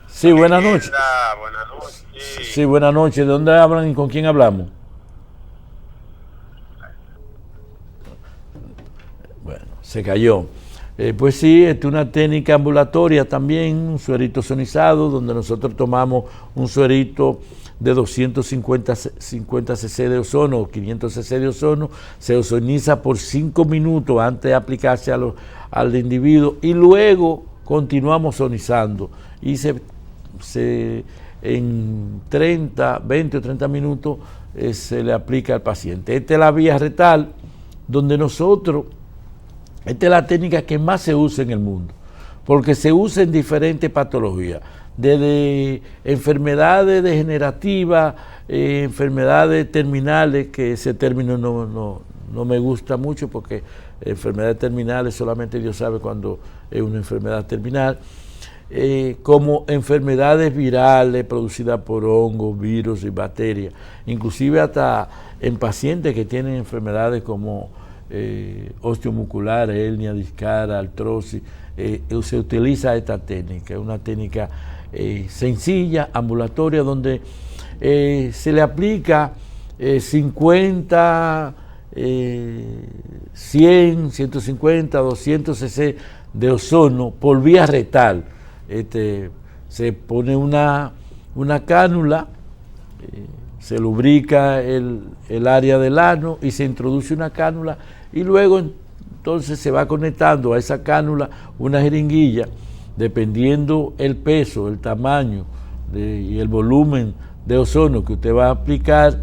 Speaker 1: Sí, buenas noches.
Speaker 8: Buenas noches.
Speaker 1: Sí, buenas noches. ¿De dónde hablan y con quién hablamos? Bueno, se cayó. Pues sí, es una técnica ambulatoria también, un suerito ozonizado, donde nosotros tomamos un suerito de 250 cc de ozono o 500 cc de ozono, se ozoniza por 5 minutos antes de aplicarse al individuo y luego continuamos ozonizando y en 20 o 30 minutos se le aplica al paciente. Esta es la vía retal, donde esta es la técnica que más se usa en el mundo, porque se usa en diferentes patologías, desde enfermedades degenerativas, enfermedades terminales, que ese término no me gusta mucho, porque enfermedades terminales solamente Dios sabe cuándo es una enfermedad terminal, como enfermedades virales producidas por hongos, virus y bacterias, inclusive hasta en pacientes que tienen enfermedades como osteomuscular, hernia discal, artrosis, se utiliza esta técnica. Es una técnica sencilla, ambulatoria, donde se le aplica 50, 100, 150, 200 cc de ozono por vía retal. Se pone una cánula, se lubrica el área del ano y se introduce una cánula y luego entonces se va conectando a esa cánula una jeringuilla, dependiendo el peso, el tamaño y el volumen de ozono que usted va a aplicar,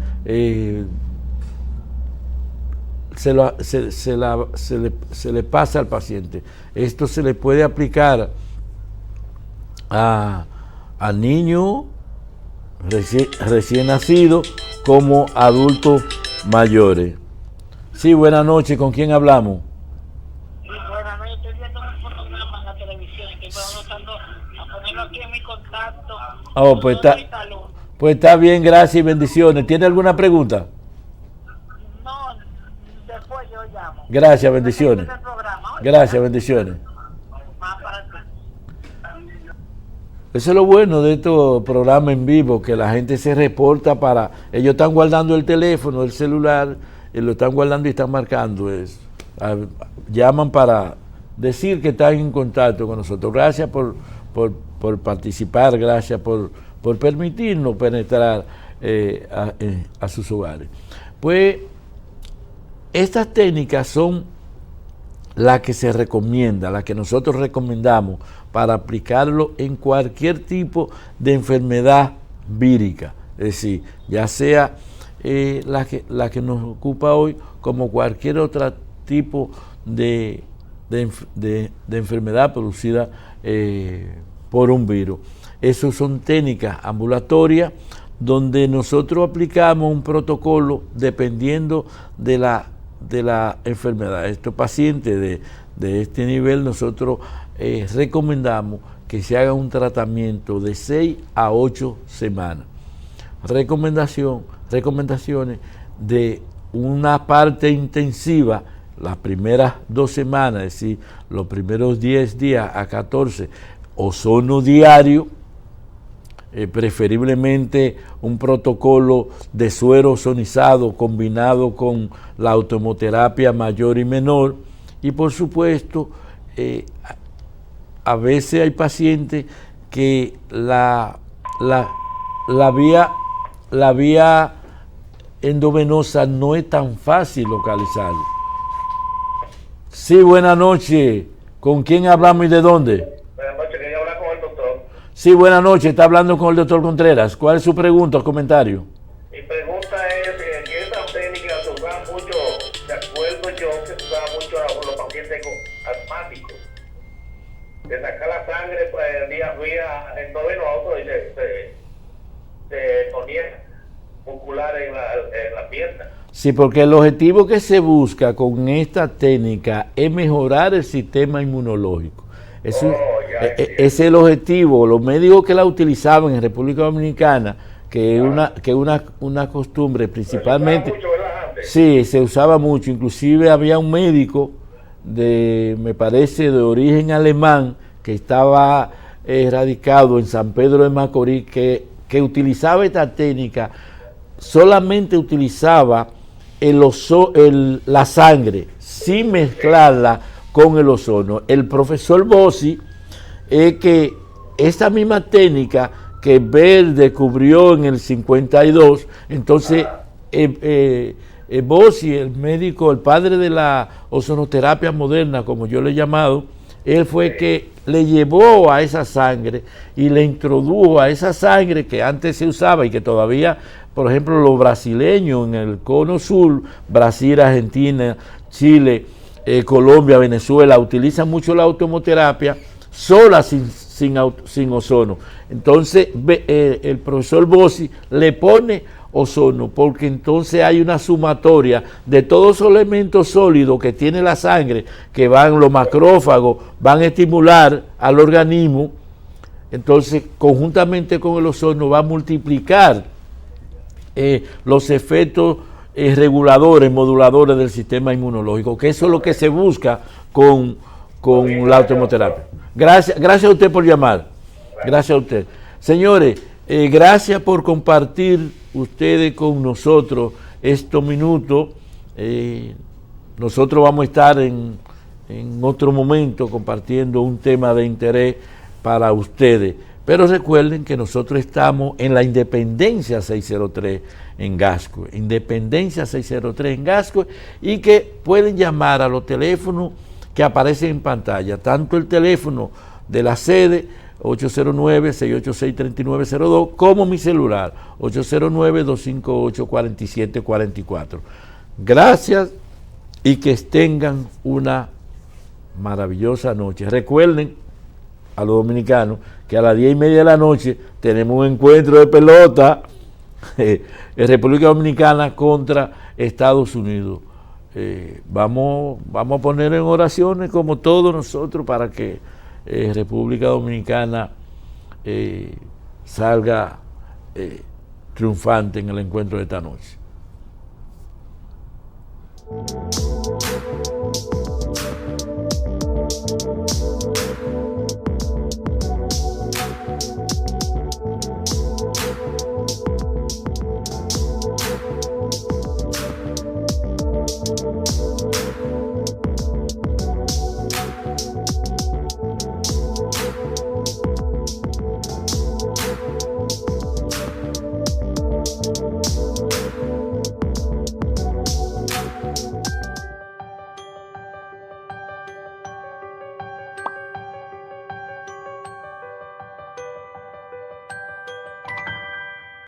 Speaker 1: se le pasa al paciente. Esto se le puede aplicar a niños recién nacidos como adultos mayores. Sí, buenas noches, ¿con quién hablamos?
Speaker 8: Sí, buenas noches, estoy viendo un programa en la televisión, que estoy anotando a ponerlo aquí en mi contacto.
Speaker 1: Oh, pues está bien, gracias y bendiciones. ¿Tiene alguna pregunta?
Speaker 8: No, después yo llamo.
Speaker 1: Gracias, bendiciones. Gracias, bendiciones. Eso es lo bueno de estos programas en vivo, que la gente se reporta ellos están guardando el teléfono, el celular, y lo están guardando y están marcando eso. llaman para decir que están en contacto con nosotros. Gracias por participar, gracias por permitirnos penetrar a sus hogares. Pues estas técnicas son las que se recomienda, las que nosotros recomendamos para aplicarlo en cualquier tipo de enfermedad vírica, es decir, ya sea la que nos ocupa hoy, como cualquier otro tipo de enfermedad producida por un virus. Esas son técnicas ambulatorias donde nosotros aplicamos un protocolo dependiendo de la enfermedad. Estos pacientes de este nivel nosotros recomendamos que se haga un tratamiento de 6 a 8 semanas. Recomendaciones de una parte intensiva las primeras 2 semanas, es decir, los primeros 10 días a 14, ozono diario, preferiblemente un protocolo de suero ozonizado combinado con la autohemoterapia mayor y menor, y por supuesto a veces hay pacientes que la vía endovenosa no es tan fácil localizar. Sí, buenas noches. ¿Con quién hablamos y de dónde?
Speaker 9: Buenas noches, quería hablar con el doctor.
Speaker 1: Sí, buenas noches. Está hablando con el doctor Contreras. ¿Cuál es su pregunta o comentario?
Speaker 9: Mi pregunta es que esta técnica se usa mucho, de acuerdo yo, que se usa mucho a los pacientes asmáticos. De sacar la sangre vía endovenoso y se ponía muscular en la pierna.
Speaker 1: Sí, porque el objetivo que se busca con esta técnica es mejorar el sistema inmunológico. Ese es el objetivo. Los médicos que la utilizaban en República Dominicana, que es una costumbre principalmente.
Speaker 9: Se usaba mucho, ¿verdad? Antes.
Speaker 1: Sí, se usaba mucho. Inclusive había un médico me parece de origen alemán, que estaba radicado en San Pedro de Macorís, que utilizaba esta técnica. Solamente utilizaba la sangre sin mezclarla con el ozono. El profesor Bossi que esta misma técnica que Bell descubrió en el 52, entonces Bossi, el médico, el padre de la ozonoterapia moderna, como yo le he llamado, él fue que le llevó a esa sangre y le introdujo a esa sangre que antes se usaba y que todavía, por ejemplo, los brasileños en el cono sur, Brasil, Argentina, Chile, Colombia, Venezuela, utilizan mucho la autohemoterapia sola sin ozono. Entonces el profesor Bossi le pone ozono, porque entonces hay una sumatoria de todos los elementos sólidos que tiene la sangre, que los macrófagos van a estimular al organismo. Entonces, conjuntamente con el ozono va a multiplicar los efectos reguladores, moduladores del sistema inmunológico, que eso es lo que se busca con la autohemoterapia. Gracias a usted por llamar. Gracias a usted. Señores, gracias por compartir ustedes con nosotros estos minutos. Nosotros vamos a estar en otro momento compartiendo un tema de interés para ustedes. Pero recuerden que nosotros estamos en la Independencia 603 en Gascue. Independencia 603 en Gascue, y que pueden llamar a los teléfonos que aparecen en pantalla. Tanto el teléfono de la sede, 809-686-3902, como mi celular, 809-258-4744. Gracias y que tengan una maravillosa noche. Recuerden a los dominicanos que a las 10:30 de la noche tenemos un encuentro de pelota en República Dominicana contra Estados Unidos. Vamos a poner en oraciones como todos nosotros para que República Dominicana salga triunfante en el encuentro de esta noche.